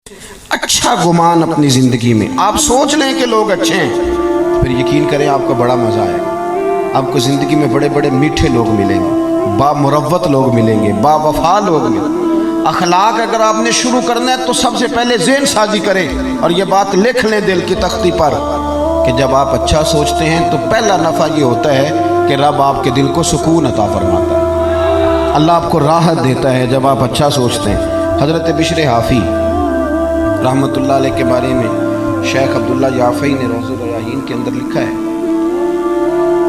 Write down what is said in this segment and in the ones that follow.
اچھا گمان اپنی زندگی میں آپ سوچ لیں کہ لوگ اچھے ہیں، پھر یقین کریں آپ کا بڑا مزہ آئے گا۔ آپ کو زندگی میں بڑے بڑے میٹھے لوگ ملیں گے، با مروت لوگ ملیں گے، با وفا لوگ ملیں گے۔ اخلاق اگر آپ نے شروع کرنا ہے تو سب سے پہلے ذہن سازی کریں اور یہ بات لکھ لیں دل کی تختی پر کہ جب آپ اچھا سوچتے ہیں تو پہلا نفع یہ ہوتا ہے کہ رب آپ کے دل کو سکون عطا فرماتا ہے، اللہ آپ کو راحت دیتا ہے جب آپ اچھا سوچتے ہیں۔ حضرت بشر حافی رحمت اللہ علیہ کے بارے میں شیخ عبداللہ یافعی نے روض الریاحین کے اندر لکھا ہے،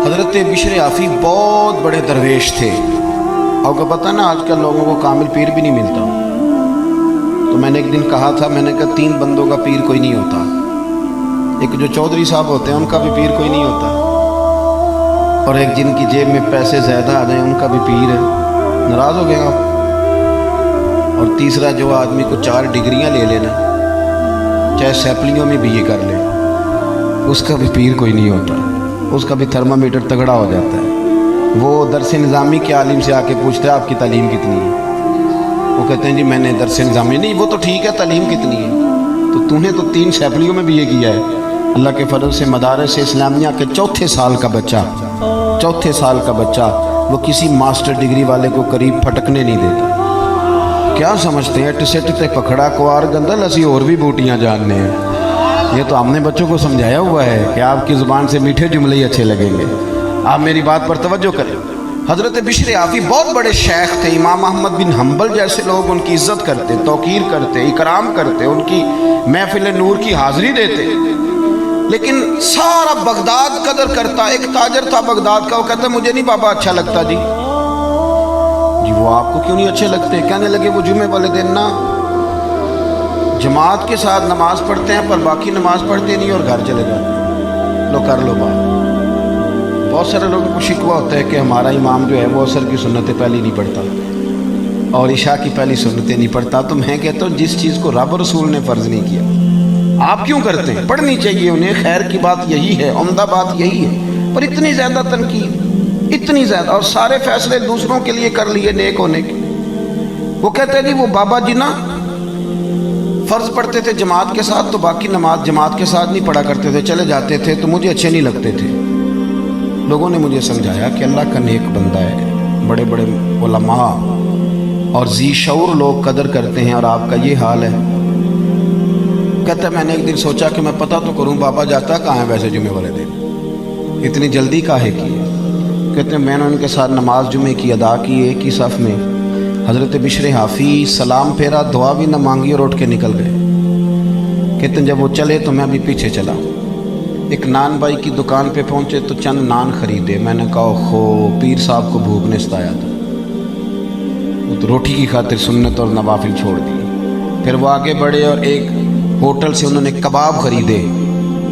حضرت بشر حافی بہت بڑے درویش تھے۔ آپ کو پتہ نا آج کل لوگوں کو کامل پیر بھی نہیں ملتا، تو میں نے ایک دن کہا تھا، میں نے کہا 3 بندوں کا پیر کوئی نہیں ہوتا، ایک جو چودھری صاحب ہوتے ہیں ان کا بھی پیر کوئی نہیں ہوتا، اور ایک جن کی جیب میں پیسے زیادہ آ جائیں ان کا بھی پیر ہے۔ ناراض ہو گئے آپ؟ اور تیسرا جو آدمی کو 4 ڈگریاں لے لینا، چاہے سیپلیوں میں بھی یہ کر لے، اس کا بھی پیر کوئی نہیں ہوتا، اس کا بھی تھرمامیٹر تگڑا ہو جاتا ہے۔ وہ درس نظامی کے عالم سے آ کے پوچھتا ہے آپ کی تعلیم کتنی ہے؟ وہ کہتے ہیں جی میں نے درس نظامی، نہیں وہ تو ٹھیک ہے تعلیم کتنی ہے، تو تو نے تو 3 سیپلیوں میں بھی یہ کیا ہے۔ اللہ کے فضل سے مدارس اسلامیہ کے چوتھے سال کا بچہ وہ کسی ماسٹر ڈگری والے کو قریب پھٹکنے نہیں دیتا۔ کیا سمجھتے ہیں ٹسٹ تے پکھڑا کوار گندل اسی اور بھی بوٹیاں جاننے ہیں؟ یہ تو ہم نے بچوں کو سمجھایا ہوا ہے کہ آپ کی زبان سے میٹھے جملے ہی اچھے لگیں گے۔ آپ میری بات پر توجہ کریں۔ حضرت بشر حافی بہت بڑے شیخ تھے، امام احمد بن حنبل جیسے لوگ ان کی عزت کرتے، توقیر کرتے، اکرام کرتے، ان کی محفل نور کی حاضری دیتے، لیکن سارا بغداد قدر کرتا۔ ایک تاجر تھا بغداد کا، وہ کہتا مجھے نہیں بابا اچھا لگتا جی وہ آپ کو کیوں نہیں اچھے لگتے؟ کہنے لگے وہ جمعے والے دن نا جماعت کے ساتھ نماز پڑھتے ہیں پر باقی نماز پڑھتے نہیں اور گھر چلے جاتے ہیں، لو کر لو بات۔ بہت سارے لوگوں کو شکوہ ہوتا ہے کہ ہمارا امام جو ہے وہ عصر کی سنتیں پہلی نہیں پڑھتا اور عشاء کی پہلی سنتیں نہیں پڑھتا، تو میں کہتا ہوں جس چیز کو رب رسول نے فرض نہیں کیا آپ کیوں کرتے ہیں؟ پڑھنی چاہیے انہیں، خیر کی بات یہی ہے، عمدہ بات یہی ہے، پر اتنی زیادہ تنقید، اتنی زیادہ، اور سارے فیصلے دوسروں کے لیے کر لیے نیک ہونے کے۔ وہ کہتے ہیں جی وہ بابا جی نا فرض پڑھتے تھے جماعت کے ساتھ تو باقی نماز جماعت کے ساتھ نہیں پڑھا کرتے تھے، چلے جاتے تھے تو مجھے اچھے نہیں لگتے تھے۔ لوگوں نے مجھے سمجھایا کہ اللہ کا نیک بندہ ہے، بڑے بڑے علماء اور ذی شعور لوگ قدر کرتے ہیں اور آپ کا یہ حال ہے۔ کہتا ہے میں نے ایک دن سوچا کہ میں پتہ تو کروں بابا جاتا کہاں ہے ویسے جمعے والے دن، اتنی جلدی کاہے کی ہے؟ کہتے ہیں میں نے ان کے ساتھ نماز جمعے کی ادا کی ایک ہی صف میں۔ حضرت بشر حافی سلام پھیرا، دعا بھی نہ مانگی اور اٹھ کے نکل گئے۔ کہتے ہیں جب وہ چلے تو میں بھی پیچھے چلا، ایک نان بائی کی دکان پہ پہنچے تو چند نان خریدے۔ میں نے کہا خو پیر صاحب کو بھوک نے ستایا تھا، وہ تو روٹی کی خاطر سنت اور نوافل چھوڑ دی۔ پھر وہ آگے بڑھے اور ایک ہوٹل سے انہوں نے کباب خریدے۔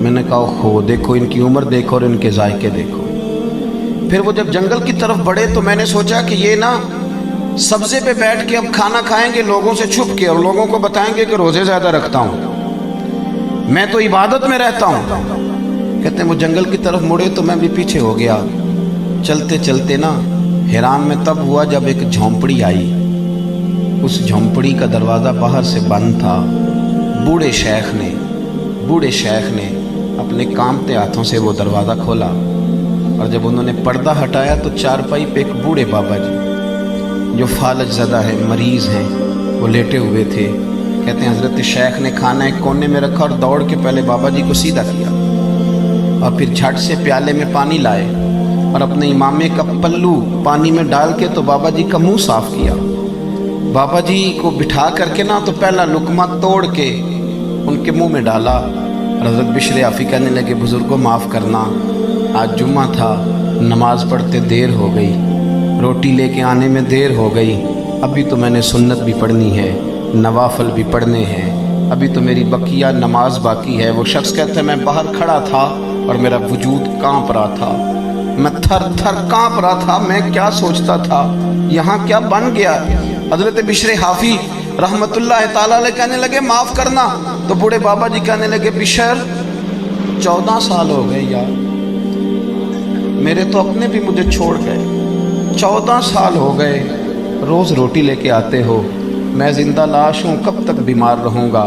میں نے کہا خو دیکھو ان کی عمر دیکھو اور ان کے ذائقے دیکھو۔ پھر وہ جب جنگل کی طرف بڑھے تو میں نے سوچا کہ یہ نا سبزے پہ بیٹھ کے اب کھانا کھائیں گے لوگوں سے چھپ کے، اور لوگوں کو بتائیں گے کہ روزے زیادہ رکھتا ہوں، میں تو عبادت میں رہتا ہوں۔ کہتے ہیں وہ جنگل کی طرف مڑے تو میں بھی پیچھے ہو گیا۔ چلتے چلتے نا حیران میں تب ہوا جب ایک جھونپڑی آئی، اس جھونپڑی کا دروازہ باہر سے بند تھا۔ بوڑھے شیخ نے اپنے کانپتے ہاتھوں سے وہ دروازہ کھولا، اور جب انہوں نے پردہ ہٹایا تو چارپائی پہ ایک بوڑھے بابا جی جو فالج زدہ ہے، مریض ہیں، وہ لیٹے ہوئے تھے۔ کہتے ہیں حضرت شیخ نے کھانا ایک کونے میں رکھا اور دوڑ کے پہلے بابا جی کو سیدھا کیا، اور پھر جھٹ سے پیالے میں پانی لائے اور اپنے امامے کا پلو پانی میں ڈال کے تو بابا جی کا منہ صاف کیا۔ بابا جی کو بٹھا کر کے نا تو پہلا لقمہ توڑ کے ان کے منہ میں ڈالا، اور حضرت بشر حافی کہنے لگے بزرگوں معاف کرنا، آج جمعہ تھا، نماز پڑھتے دیر ہو گئی، روٹی لے کے آنے میں دیر ہو گئی، ابھی تو میں نے سنت بھی پڑھنی ہے، نوافل بھی پڑھنے ہیں، ابھی تو میری بقیہ نماز باقی ہے۔ وہ شخص کہتا ہے میں باہر کھڑا تھا اور میرا وجود کانپ رہا تھا، میں تھر تھر کانپ رہا تھا، میں کیا سوچتا تھا، یہاں کیا بن گیا۔ حضرت بشر حافی رحمت اللہ تعالیٰ علیہ کہنے لگے معاف کرنا، تو بوڑھے بابا جی کہنے لگے بشر 14 سال ہو گئے یار، میرے تو اپنے بھی مجھے چھوڑ گئے، 14 سال ہو گئے، روز روٹی لے کے آتے ہو، میں زندہ لاش ہوں، کب تک بیمار رہوں گا،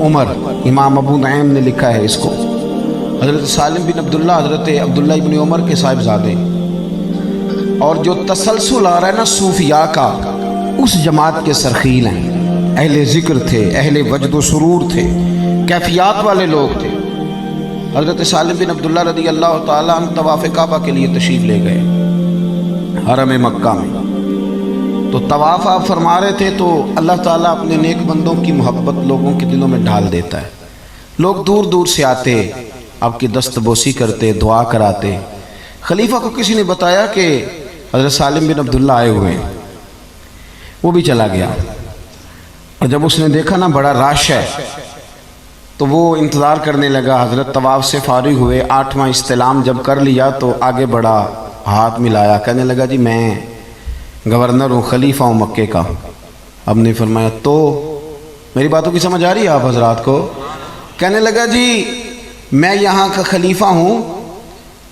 عمر، امام ابو نعیم نے لکھا ہے اس کو، حضرت سالم بن عبداللہ حضرت عبداللہ ابن عمر کے صاحبزادے، اور جو تسلسل آ رہا ہے نا صوفیاء کا، اس جماعت کے سرخیل ہیں، اہل ذکر تھے، اہل وجد و سرور تھے، کیفیات والے لوگ تھے۔ حضرت سالم بن عبداللہ رضی اللہ تعالیٰ عنہ طواف کعبہ کے لیے تشریف لے گئے حرم مکہ میں، تو طواف آپ فرما رہے تھے تو اللہ تعالیٰ اپنے نیک بندوں کی محبت لوگوں کے دلوں میں ڈال دیتا ہے، لوگ دور دور سے آتے، آپ کی دست بوسی کرتے، دعا کراتے۔ خلیفہ کو کسی نے بتایا کہ حضرت سالم بن عبداللہ آئے ہوئے ہیں، وہ بھی چلا گیا، اور جب اس نے دیکھا نا بڑا رش ہے تو وہ انتظار کرنے لگا۔ حضرت طواف سے فارغ ہوئے، 8واں استلام جب کر لیا تو آگے بڑھا، ہاتھ ملایا، کہنے لگا جی میں گورنر ہوں، خلیفہ ہوں مکے کا۔ اب نے فرمایا تو میری باتوں کی سمجھ آ رہی ہے آپ حضرات کو؟ کہنے لگا جی میں یہاں کا خلیفہ ہوں،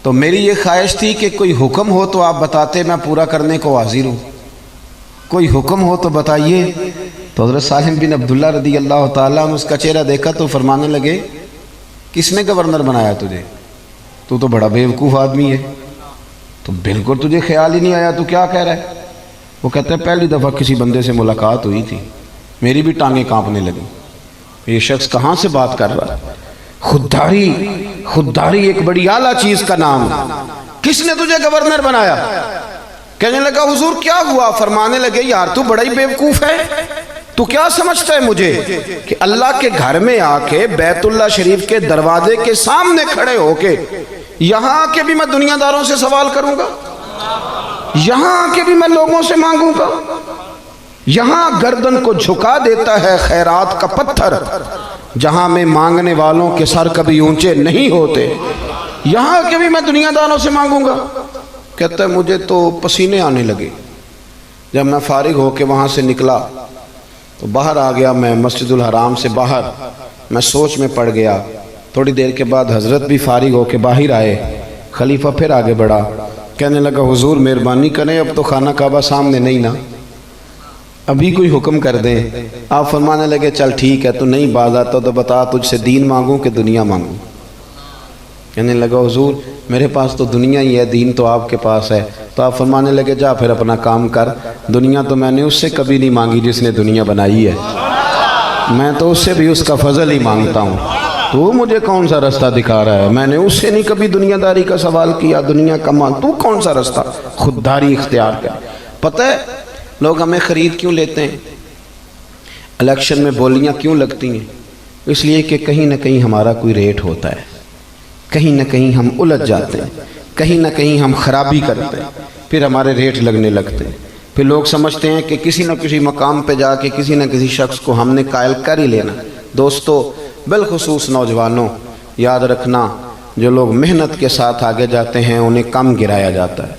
تو میری یہ خواہش تھی کہ کوئی حکم ہو تو آپ بتاتے، میں پورا کرنے کو حاضر ہوں، کوئی حکم ہو تو بتائیے۔ تو حضرت سالم بن عبداللہ رضی اللہ تعالیٰ نے اس کا چہرہ دیکھا تو فرمانے لگے کس نے گورنر بنایا تجھے؟ تو بڑا بیوقوف آدمی ہے، تو بالکل تجھے خیال ہی نہیں آیا، تو کیا کہہ رہا ہے؟ وہ کہتے ہیں پہلی دفعہ کسی بندے سے ملاقات ہوئی تھی، میری بھی ٹانگیں کانپنے لگیں، یہ شخص کہاں سے بات کر رہا ہے؟ خودداری ایک بڑی اعلیٰ چیز کا نام ہے، کس نے تجھے گورنر بنایا؟ کہنے لگا حضور کیا ہوا؟ فرمانے لگے یار تو بڑا ہی بیوقوف ہے، تو کیا سمجھتا ہے مجھے کہ اللہ کے گھر میں آ کے بیت اللہ شریف کے دروازے کے سامنے کھڑے ہو کے یہاں آ کے بھی میں دنیا داروں سے سوال کروں گا، یہاں آ کے بھی میں لوگوں سے مانگوں گا؟ یہاں گردن کو جھکا دیتا ہے خیرات کا پتھر، جہاں میں مانگنے والوں کے سر کبھی اونچے نہیں ہوتے، یہاں آ کے بھی میں دنیا داروں سے مانگوں گا؟ کہتا ہے مجھے تو پسینے آنے لگے، جب میں فارغ ہو کے وہاں سے نکلا تو باہر آ گیا، میں مسجد الحرام سے باہر، میں سوچ میں پڑ گیا۔ تھوڑی دیر کے بعد حضرت بھی فارغ ہو کے باہر آئے، خلیفہ پھر آگے بڑھا، کہنے لگا حضور مہربانی کریں، اب تو خانہ کعبہ سامنے نہیں نا، ابھی کوئی حکم کر دیں۔ آپ فرمانے لگے چل ٹھیک ہے، تو نہیں باز آتا تو بتا تجھ سے دین مانگوں کہ دنیا مانگوں؟ کہنے لگا حضور میرے پاس تو دنیا ہی ہے، دین تو آپ کے پاس ہے۔ تو آپ فرمانے لگے جا پھر اپنا کام کر، دنیا تو میں نے اس سے کبھی نہیں مانگی جس نے دنیا بنائی ہے، میں تو اس سے بھی اس کا فضل ہی مانگتا ہوں، تو مجھے کون سا رستہ دکھا رہا ہے؟ میں نے اس سے نہیں کبھی دنیا داری کا سوال کیا، دنیا کا مان، تو کون سا رستہ خودداری اختیار کیا؟ پتہ ہے لوگ ہمیں خرید کیوں لیتے ہیں؟ الیکشن میں بولیاں کیوں لگتی ہیں؟ اس لیے کہ کہیں نہ کہیں ہمارا کوئی ریٹ ہوتا ہے، کہیں نہ کہیں ہم الجھ جاتے ہیں، کہیں نہ کہیں ہم خرابی کرتے ہیں، پھر ہمارے ریٹ لگنے لگتے ہیں، پھر لوگ سمجھتے ہیں کہ کسی نہ کسی مقام پہ جا کے کسی نہ کسی شخص کو ہم نے قائل کر ہی لینا۔ دوستو بالخصوص نوجوانوں یاد رکھنا، جو لوگ محنت کے ساتھ آگے جاتے ہیں انہیں کم گرایا جاتا ہے۔